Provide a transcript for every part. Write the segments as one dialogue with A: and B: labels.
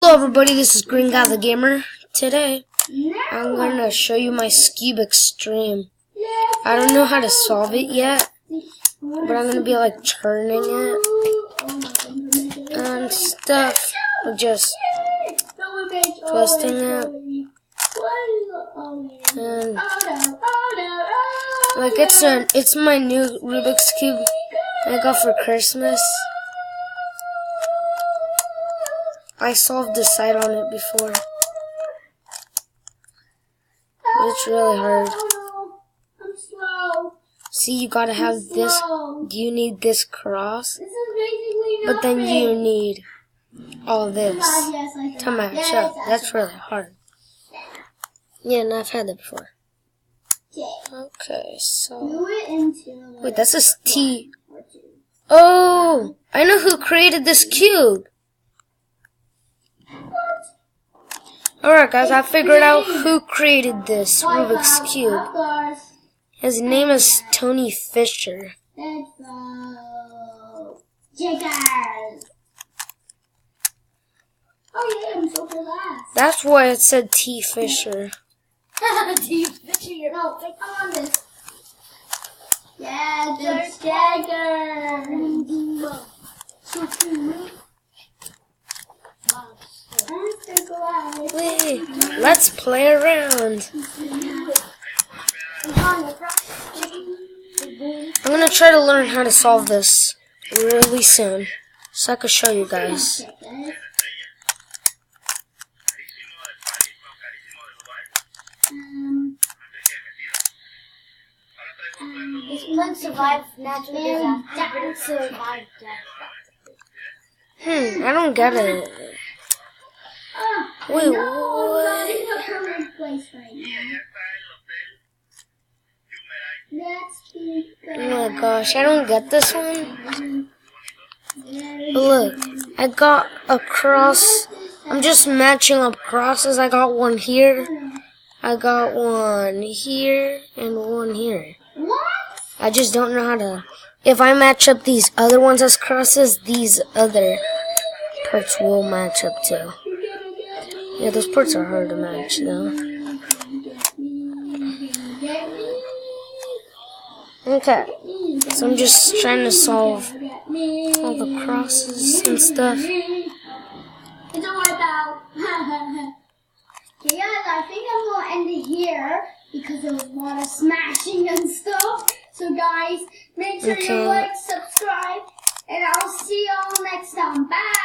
A: Hello everybody, this is Green Guy the Gamer. Today, I'm gonna show you my SKEWB Xtreme. I don't know how to solve it yet, but I'm gonna be like turning it and stuff, or just twisting it, and like it's my new Rubik's Cube I got for Christmas. I solved the side on it before, but it's really hard.
B: I'm slow.
A: See, you gotta have this. You need this cross,
B: This is basically
A: but then
B: nothing.
A: you need all this
B: Yes, I
A: to match up. That's really hard. Yeah, and I've had that before. Okay, so
B: Do it into
A: wait, that's a T. Oh, I know who created this cube. Alright guys, I figured out who created this Rubik's Cube. His name is Tony Fisher.
B: Let's go. Jiggers. Oh yeah, I'm so fast.
A: That's why it said T. Fisher.
B: T. Fisher. No, I'm on this. Yeah, just Jagger.
A: Wait, let's play around. I'm gonna try to learn how to solve this really soon, so I can show you guys.
B: This one survived natural disaster. Survived death.
A: I don't get it. Wait,
B: I'm
A: what?
B: not in a permanent place right now.
A: Oh my gosh, I don't get this one. Look, I got a cross. I'm just matching up crosses. I got one here. I got one here and one here.
B: What?
A: I just don't know how to. If I match up these other ones as crosses, these other parts will match up too. Yeah, those parts are hard to match though. Okay, so I'm just trying to solve all the crosses and stuff.
B: It's a wipeout. Okay, guys, I think I'm going to end it here because there was a lot of smashing and stuff. So, guys, make sure you like, subscribe, and I'll see y'all next time. Bye!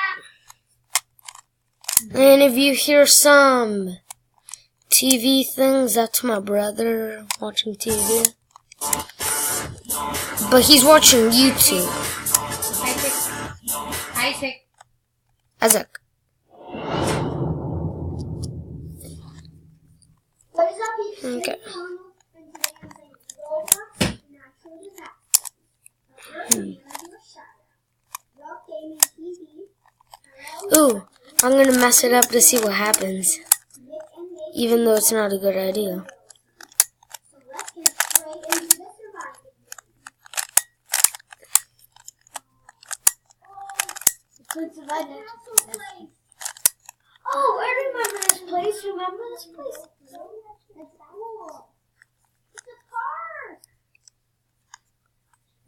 A: And if you hear some TV things, that's my brother watching TV. But he's watching YouTube. Isaac.
B: What is up, you
A: Okay. Ooh, I'm gonna mess it up to see what happens. Even though it's not a good idea.
B: Oh, I remember this place. Remember this place? It's a park.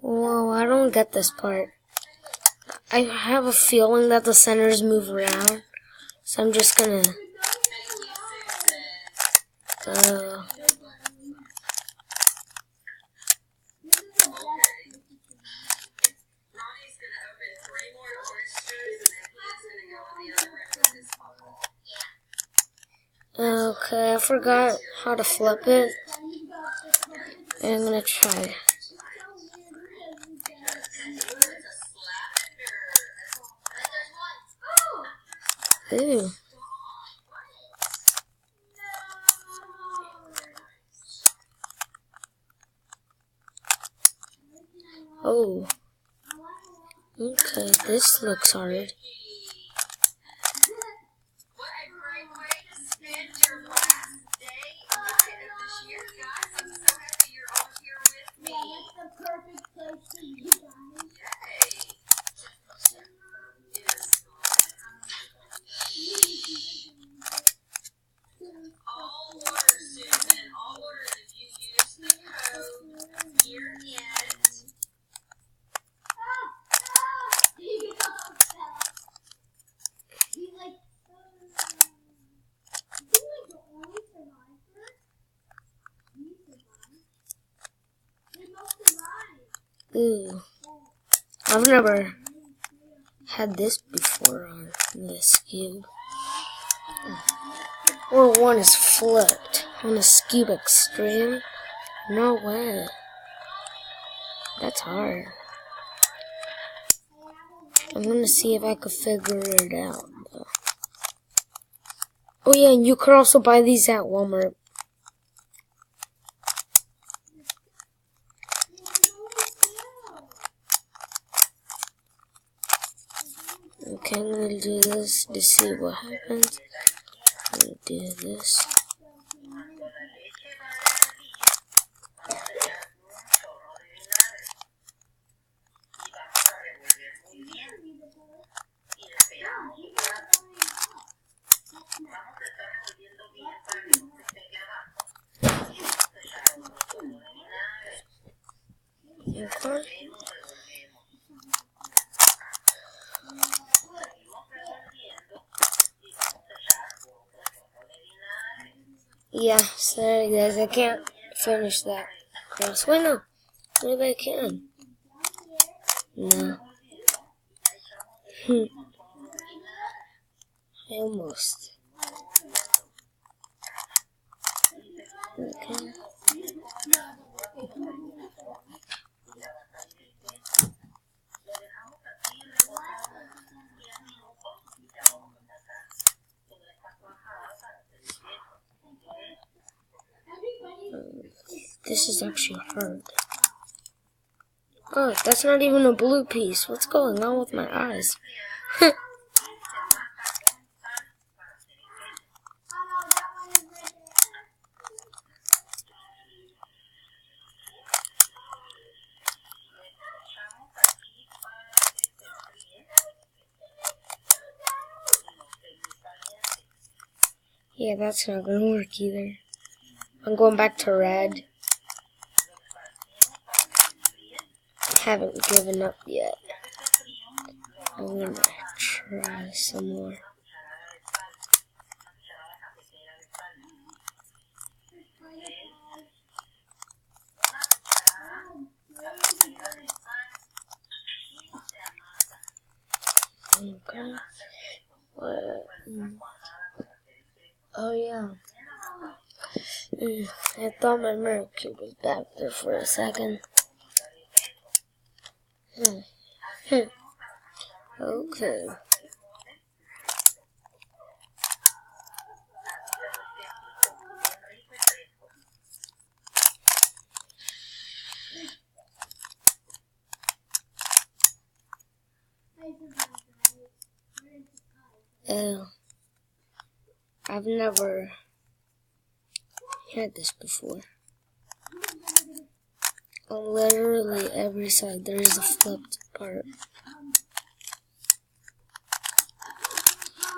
A: Whoa, I don't get this part. I have a feeling that the centers move around. So I'm just gonna... Okay, I forgot how to flip it. And I'm gonna try. Ooh. Oh. Okay, this looks hard. Ooh. I've never had this before on this SKEWB. Or one is flipped on the SKEWB Xtreme. No way. That's hard. I'm gonna see if I could figure it out, though. Oh yeah, and you could also buy these at Walmart. Okay, I'm gonna do this to see what happens. I'm gonna do this. Okay. Yeah, sorry guys, I can't finish that cross. Wait, no. Maybe I can. No. Almost. Okay. This is actually hard. Oh, that's not even a blue piece. What's going on with my eyes? Yeah, that's not gonna work either. I'm going back to red. Haven't given up yet. I'm gonna try some more. Okay. Oh yeah. I thought my mirror cube was back there for a second. Okay. I've never had this before. On literally every side there is a flipped part.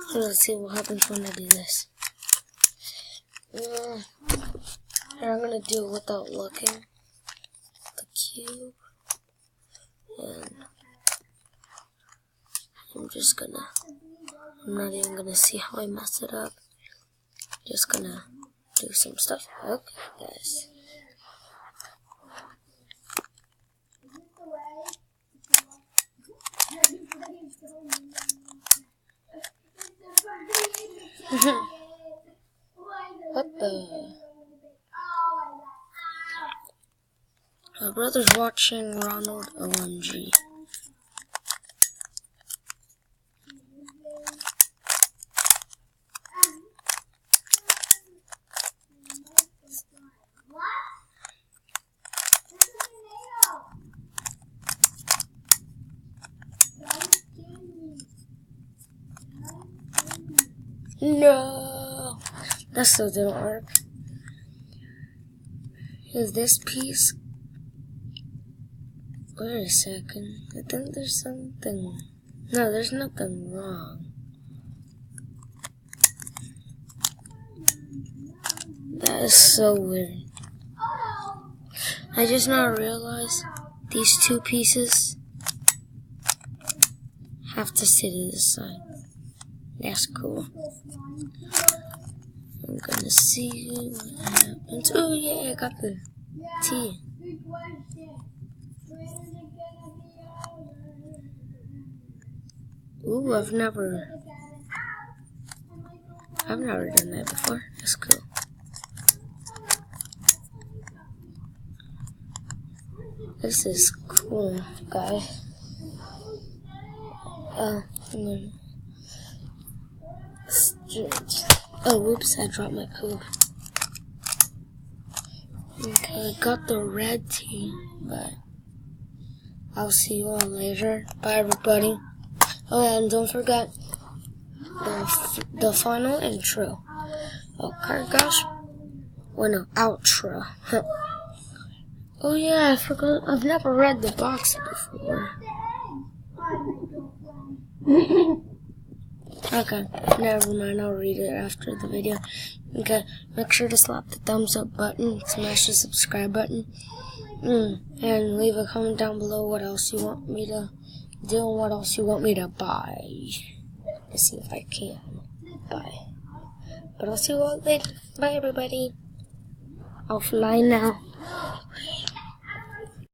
A: So let's see what happens when I do this. And I'm gonna do it without looking. The cube. And I'm not even gonna see how I mess it up. Just gonna do some stuff. Okay, guys. What the? My brother's watching Ronald OMG. No, that still didn't work. Is this piece? Wait a second. I think there's something. No, there's nothing wrong. That is so weird. I just now realized these two pieces have to sit to the side. That's cool. I'm gonna see what happens. Oh yeah, I got the T. Ooh, I've never done that before. That's cool. This is cool, guys. And then oh, whoops, I dropped my code. Okay, I got the red team, but I'll see you all later. Bye, everybody. Oh, yeah, and don't forget the final intro. Okay, guys. Well, no, outro. Oh, yeah, I forgot. I've never read the box before. Okay, never mind. I'll read it after the video. Okay, make sure to slap the thumbs up button, smash the subscribe button, and leave a comment down below what else you want me to do and what else you want me to buy. Let's see if I can buy. But I'll see you all later. Bye, everybody. I'll fly now.